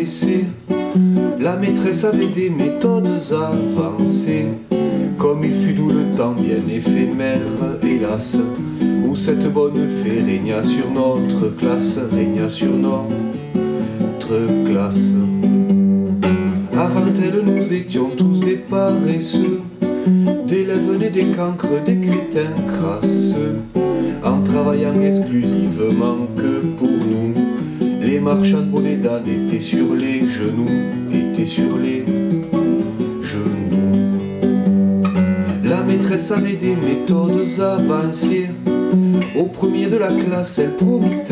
l'ABC. La maîtresse avait des méthodes avancées, comme il fut doux le temps bien éphémère, hélas, où cette bonne fée régna sur notre classe, régna sur notre classe. Avant elle, nous étions tous des paresseux, d'élèves nés des cancres, des crétins crasseux, en travaillant exclusivement que pour nous. Les marchands de bonnets d'âne étaient sur les genoux, étaient sur les genoux. La maîtresse avait des méthodes avancées. Au premier de la classe, elle promit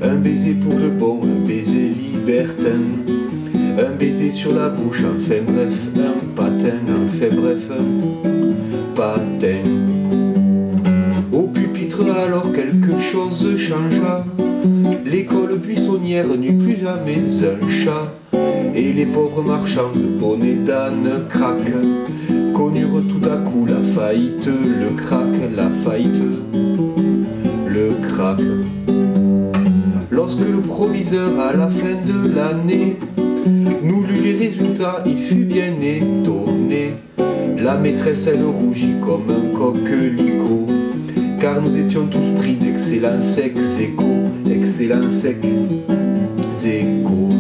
un baiser pour le bon, un baiser libertin, un baiser sur la bouche, enfin bref, un patin, enfin bref, un patin. Au pupitre alors quelque chose changea, l'école buissonnière n'eut plus jamais un chat, et les pauvres marchands de bonnets d'âne craque connurent tout à coup la faillite, le crack, la faillite, le crack. Lorsque le proviseur à la fin de l'année nous lut les résultats, il fut bien étonné. La maîtresse elle rougit comme un coquelicot, car nous étions tous pris d'excellents ex-échos, excellents ex-échos.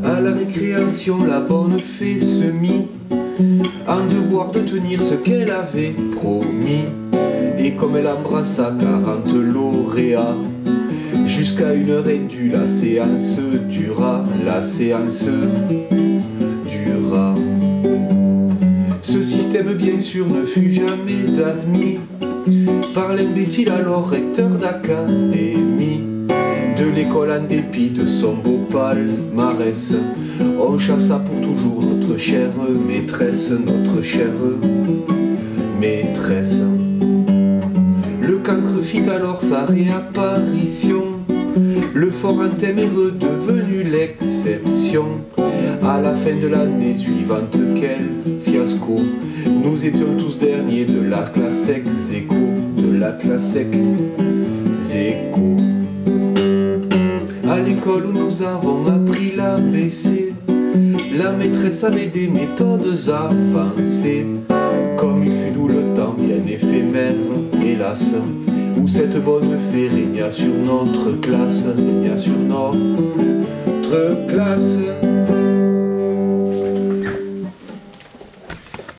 À la récréation, la bonne fée se mit en devoir de tenir ce qu'elle avait promis, et comme elle embrassa 40 lauréats, jusqu'à 1h02 la séance dura, la séance dura. Ce système bien sûr ne fut jamais admis par l'imbécile alors recteur d'académie. De l'école en dépit de son beau palmarès, on chassa pour toujours notre chère maîtresse, notre chère maîtresse. Le cancre fit alors sa réapparition, le fort anthème est redevenu l'exception. À la fin de l'année suivante, quel fiasco, nous étions tous derniers de la classe ex-écho, de la classe ex-écho. À l'école où nous avons appris l'ABC, la maîtresse avait des méthodes avancées, comme il fut doux le temps bien éphémère, hélas, où cette bonne fée régna sur notre classe, régna sur notre classe.